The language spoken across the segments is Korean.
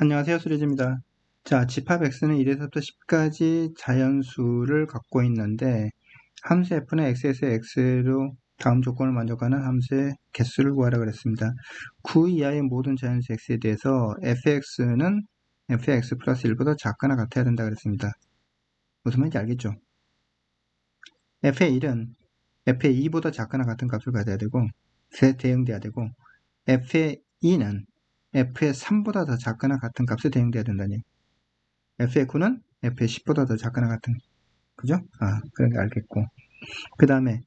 안녕하세요. 수리즈입니다. 자, 집합 x는 1에서부터 10까지 자연수를 갖고 있는데 함수 f는 x에서 x로 다음 조건을 만족하는 함수의 개수를 구하라 그랬습니다. 9 이하의 모든 자연수 x에 대해서 fx는 fx 플러스 1보다 작거나 같아야 된다 그랬습니다. 무슨 말인지 알겠죠? f의 1은 f의 2보다 작거나 같은 값을 가져야 되고 대응돼야 되고 f의 2는 f의 3보다 더 작거나 같은 값을 대응돼야 된다니. f의 9는 f의 10보다 더 작거나 같은, 그죠? 그런 게 알겠고. 그 다음에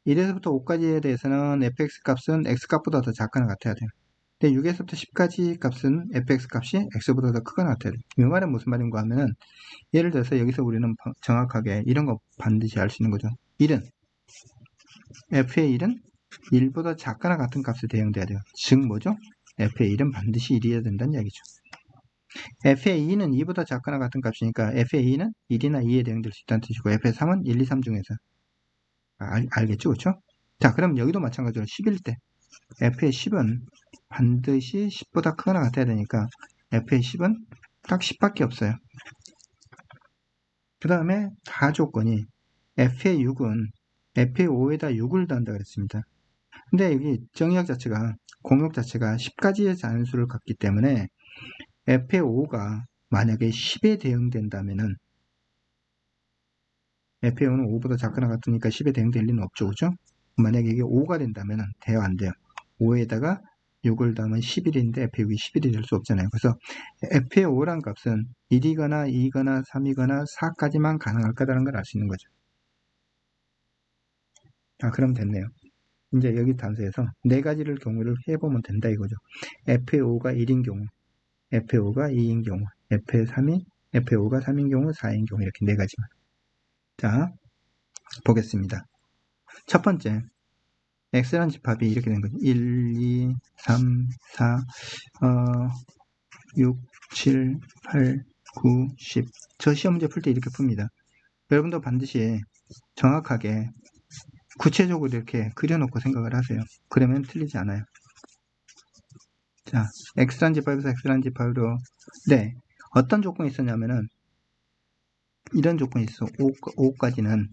1에서부터 5까지에 대해서는 fx 값은 x 값보다 더 작거나 같아야 돼요. 근데 6에서부터 10까지 값은 fx 값이 x보다 더 크거나 같아야 돼요. 이 말은 무슨 말인가 하면은, 예를 들어서 여기서 우리는 정확하게 이런 거 반드시 알 수 있는 거죠. 1은, f의 1은 1보다 작거나 같은 값에 대응돼야 돼요. 즉 뭐죠? f의 1은 반드시 1이어야 된다는 이야기죠. f의 2는 2보다 작거나 같은 값이니까 f의 2는 1이나 2에 대응될 수 있다는 뜻이고 f의 3은 1, 2, 3 중에서 알겠죠? 그렇죠? 자, 그럼 여기도 마찬가지로 10일 때 f의 10은 반드시 10보다 크거나 같아야 되니까 f의 10은 딱 10밖에 없어요. 그 다음에 다 조건이 f의 6은 f의 5에다 6을 더한다 그랬습니다. 근데 여기 정의역 자체가 공역 자체가 10가지의 자연수를 갖기 때문에 f의 5가 만약에 10에 대응된다면은 f의 5는 5보다 작거나 같으니까 10에 대응될 리는 없죠. 그죠? 만약에 이게 5가 된다면 돼요, 안 돼요? 5에다가 6을 더하면 11인데 f의 6이 11이 될 수 없잖아요. 그래서 f의 5란 값은 1이거나 2이거나 3이거나 4까지만 가능할 거다라는 걸 알 수 있는 거죠. 그럼 됐네요. 이제 여기 단서에서 네 가지를 경우를 해보면 된다 이거죠. f의 5가 1인 경우, f의 5가 2인 경우, f의 3이, f의 5가 3인 경우, 4인 경우 이렇게 네 가지만. 자, 보겠습니다. 첫 번째, x라는 집합이 이렇게 된 거죠. 1, 2, 3, 4, 6, 7, 8, 9, 10. 저 시험 문제 풀 때 이렇게 풉니다. 여러분도 반드시 정확하게 구체적으로 이렇게 그려놓고 생각을 하세요. 그러면 틀리지 않아요. 자, x라는 집합에서 x라는 집합으로, 네, 어떤 조건이 있었냐면은 이런 조건이 있어. 5까지는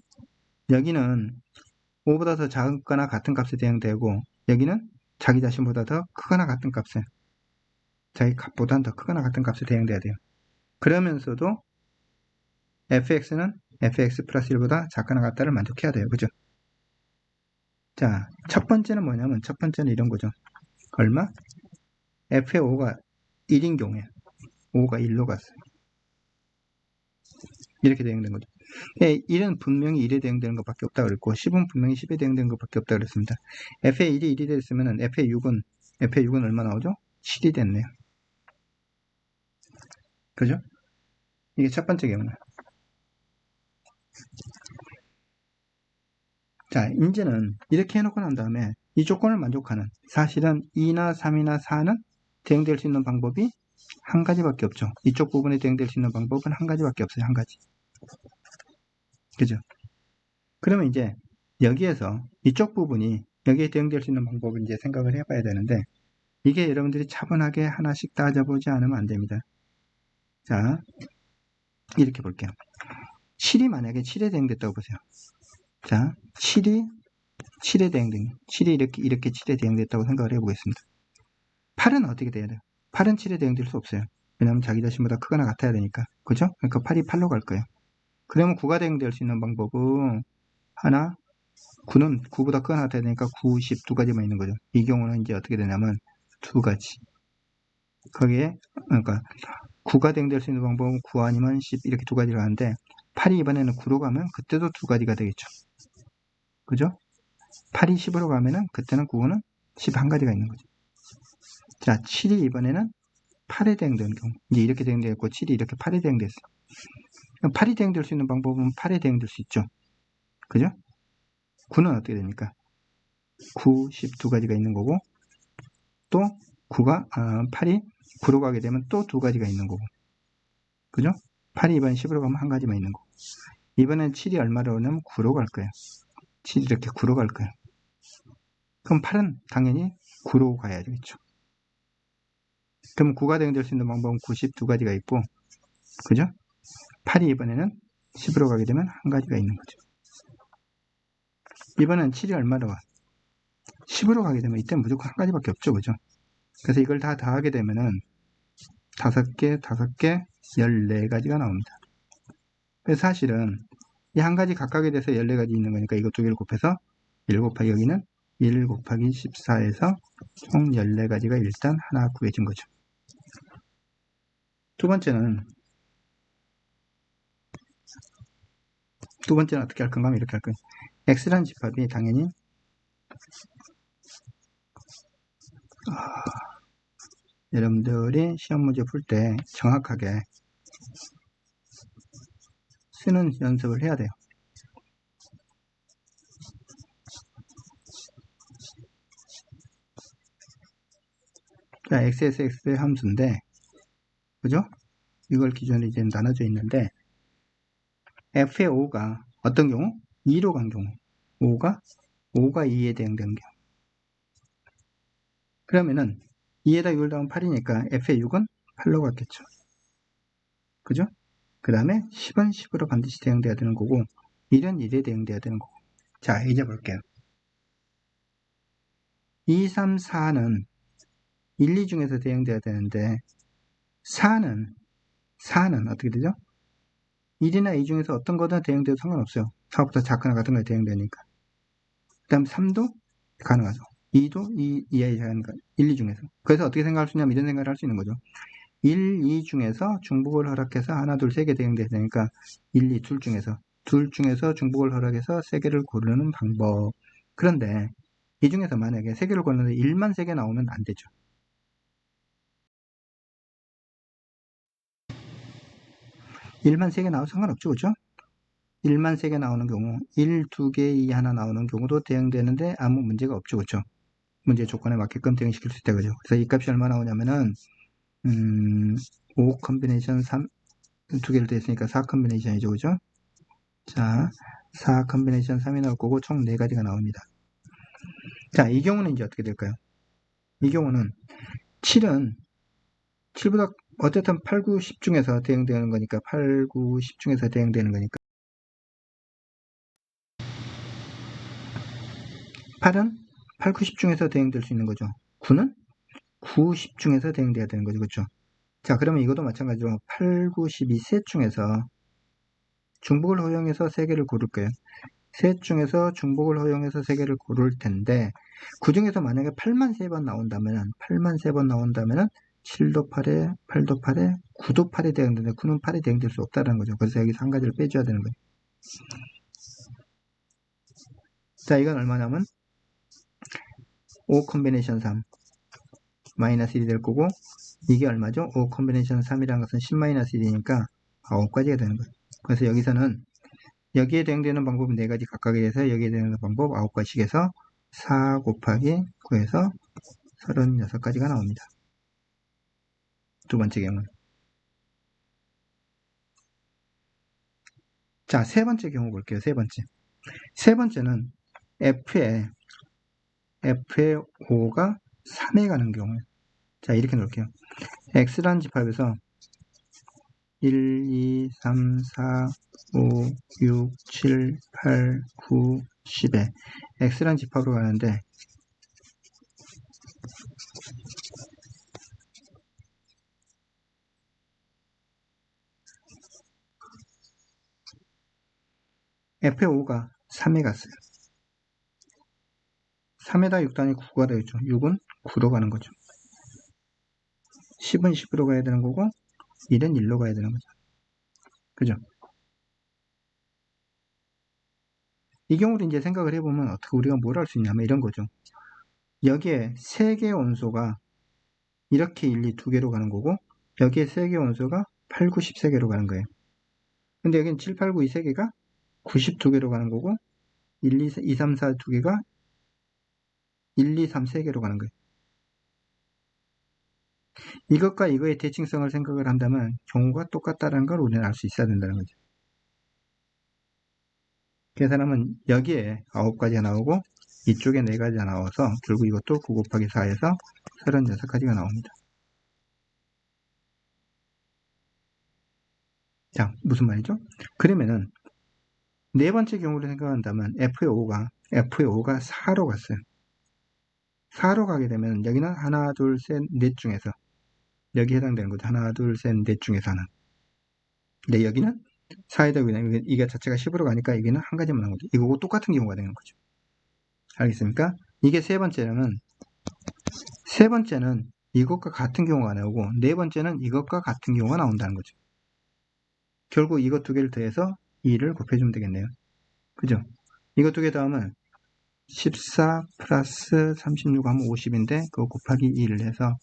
여기는 5보다 더 작거나 같은 값에 대응되고 여기는 자기 자신보다 더 크거나 같은 값에, 자기 값보다 더 크거나 같은 값에 대응돼야 돼요. 그러면서도 fx는 fx 플러스 1보다 작거나 같다를 만족해야 돼요. 그죠? 자, 첫 번째는 뭐냐면 첫 번째는 이런 거죠. 얼마? f의 5가 1인 경우에 5가 1로 갔어요. 이렇게 대응된 거죠. 1은 분명히 1에 대응되는 것밖에 없다 그랬고 10은 분명히 10에 대응되는 것밖에 없다 그랬습니다. f의 1이 1이 됐으면 f의 6은 얼마 나오죠? 7이 됐네요. 그죠? 이게 첫 번째 경우예요. 자, 이제는 이렇게 해놓고 난 다음에 이 조건을 만족하는, 사실은 2나 3이나 4는 대응될 수 있는 방법이 한 가지밖에 없죠. 이쪽 부분에 대응될 수 있는 방법은 한 가지밖에 없어요. 한 가지. 그죠? 그러면 이제 여기에서 이쪽 부분이 여기에 대응될 수 있는 방법을 이제 생각을 해봐야 되는데, 이게 여러분들이 차분하게 하나씩 따져보지 않으면 안 됩니다. 자, 이렇게 볼게요. 7이 만약에 7에 대응됐다고 보세요. 자, 7에 대응된, 7이 이렇게 7에 대응됐다고 생각을 해보겠습니다. 8은 어떻게 돼야 돼요? 8은 7에 대응될 수 없어요. 왜냐하면 자기 자신보다 크거나 같아야 되니까. 그죠? 그러니까 8이 8로 갈 거예요. 그러면 9가 대응될 수 있는 방법은 하나, 9는 9보다 크거나 같아야 되니까 9, 10 두 가지만 있는 거죠. 이 경우는 이제 어떻게 되냐면 두 가지. 거기에, 그러니까 9가 대응될 수 있는 방법은 9 아니면 10 이렇게 두 가지로 하는데 8이 이번에는 9로 가면 그때도 두 가지가 되겠죠. 그죠? 8이 10으로 가면은 그때는 9는 10 한 가지가 있는 거죠. 자, 7이 이번에는 8에 대응되는 경우. 이제 이렇게 대응되었고 7이 이렇게 8에 대응됐어. 8이 대응될 수 있는 방법은 8에 대응될 수 있죠. 그죠? 9는 어떻게 됩니까? 9, 10 두 가지가 있는 거고 또 8이 9로 가게 되면 또 두 가지가 있는 거고. 그죠? 8이 이번에 10으로 가면 한 가지만 있는 거고. 이번엔 7이 얼마로 오냐면 9로 갈 거예요. 7이 이렇게 9로 갈 거예요. 그럼 8은 당연히 9로 가야 되겠죠. 그럼 9가 대응될 수 있는 방법은 92가지가 있고, 그죠? 8이 이번에는 10으로 가게 되면 한 가지가 있는 거죠. 이번엔 7이 얼마로 와? 10으로 가게 되면 이때 무조건 한 가지밖에 없죠, 그죠? 그래서 이걸 다 더하게 되면은 5개, 5개, 14가지가 나옵니다. 그래서 사실은 이 한 가지 각각에 대해서 14가지 있는 거니까 이거 두 개를 곱해서 1 곱하기 여기는 1 곱하기 14에서 총 14가지가 일단 하나 구해진 거죠. 두 번째는 어떻게 할 건가 하면 이렇게 할 거예요. x라는 집합이 당연히 여러분들이 시험 문제 풀 때 정확하게 쓰는 연습을 해야 돼요. 자, XSX의 함수인데, 그죠? 이걸 기준으로 이제 나눠져 있는데, F의 5가 어떤 경우? 2로 간 경우. 5가 2에 대응되는 경우. 그러면은 2에다 6을 더하면 8이니까 F의 6은 8로 갔겠죠. 그죠? 그 다음에 10은 10으로 반드시 대응돼야 되는 거고, 1은 1에 대응돼야 되는 거고. 자, 이제 볼게요. 2, 3, 4는 1, 2 중에서 대응돼야 되는데, 4는 어떻게 되죠? 1이나 2 중에서 어떤 거든 대응돼도 상관없어요. 4보다 작거나 같은 거에 대응되니까. 그 다음 3도 가능하죠. 2도 2 이하의 가능하니까 1, 2 중에서. 그래서 어떻게 생각할 수 있냐면 이런 생각을 할 수 있는 거죠. 1, 2 중에서 중복을 허락해서 하나, 둘, 세 개 대응돼야 되니까 1, 2, 둘 중에서 중복을 허락해서 세 개를 고르는 방법. 그런데 이 중에서 만약에 세 개를 고르는데 1만 세 개 나오면 안 되죠. 1만 세 개 나와도 상관없죠. 그죠? 1만 세 개 나오는 경우 1, 2개, 2 하나 나오는 경우도 대응되는데 아무 문제가 없죠. 그죠? 문제 조건에 맞게끔 대응시킬 수 있다. 그죠? 그래서 이 값이 얼마 나오냐면은 5 컨비네이션 3 두 개를 됐으니까 4 컨비네이션이죠. 그죠? 자, 4 컨비네이션 3이 나올 거고 총 4가지가 나옵니다. 자, 이 경우는 이제 어떻게 될까요? 이 경우는 7보다 어쨌든 8, 9, 10 중에서 대응되는 거니까 8, 9, 10 중에서 대응되는 거니까 8은 8, 9, 10 중에서 대응될 수 있는 거죠. 9는 9, 10 중에서 대응돼야 되는 거죠. 그렇죠? 자, 그러면 이것도 마찬가지로 8, 9, 12 셋 중에서 중복을 허용해서 3개를 고를 거예요. 셋 중에서 중복을 허용해서 3개를 고를 텐데 그 중에서 만약에 8만 3번 나온다면 7도 8에 8도 8에 9도 8에 대응되는데 9는 8에 대응될 수 없다는 거죠. 그래서 여기서 한 가지를 빼줘야 되는 거예요. 자, 이건 얼마냐면 5 컨비네이션 3 마이너스 1이 될 거고 이게 얼마죠? 5 컨비네이션 3이라는 것은 10 마이너스 1이니까 9가지가 되는 거예요. 그래서 여기서는 여기에 대응되는 방법은 4가지 각각에 대해서 여기에 대응되는 방법 9가지에서 4 곱하기 9에서 36가지가 나옵니다. 두 번째 경우. 자, 세 번째 경우 볼게요. 세 번째는 F의 5가 3에 가는 경우. 자, 이렇게 놓을게요. X라는 집합에서 1, 2, 3, 4, 5, 6, 7, 8, 9, 10에 X라는 집합으로 가는데 F의 5가 3에 갔어요. 3에다 6 단위 9가 되겠죠. 6은 9로 가는 거죠. 10은 10으로 가야 되는 거고 1은 1로 가야 되는 거죠. 그죠? 이 경우도 이제 생각을 해보면 어떻게 우리가 뭘 할 수 있냐면 이런 거죠. 여기에 3개의 원소가 이렇게 1, 2, 2개로 가는 거고 여기에 3개의 원소가 8, 9, 10 3개로 가는 거예요. 근데 여기는 7, 8, 9 이 3개가 92개로 가는 거고 1, 2, 3, 4 2개가 1, 2, 3 3개로 가는 거예요. 이것과 이거의 대칭성을 생각을 한다면 경우가 똑같다는 걸 우리는 알 수 있어야 된다는 거죠. 계산하면 여기에 9가지가 나오고 이쪽에 4가지가 나와서 결국 이것도 9 곱하기 4에서 36가지가 나옵니다. 자, 무슨 말이죠? 그러면은 네 번째 경우를 생각한다면 F의 5가 4로 갔어요. 4로 가게 되면 여기는 하나, 둘, 셋, 넷 중에서 여기 해당되는 거죠. 하나, 둘, 셋, 넷 중에서 하나. 근데 여기는 4에다 그냥 이게 자체가 10으로 가니까 여기는 한 가지만 한 거죠. 이거고 똑같은 경우가 되는 거죠. 알겠습니까? 이게 세 번째는 이것과 같은 경우가 나오고 네 번째는 이것과 같은 경우가 나온다는 거죠. 결국 이것 두 개를 더해서 2를 곱해주면 되겠네요. 그죠? 이것 두 개 더하면 14 플러스 36 하면 50인데 그거 곱하기 2를 해서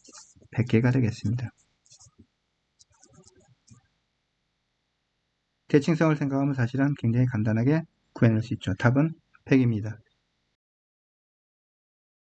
100개가 되겠습니다. 대칭성을 생각하면 사실은 굉장히 간단하게 구해낼 수 있죠. 답은 100입니다.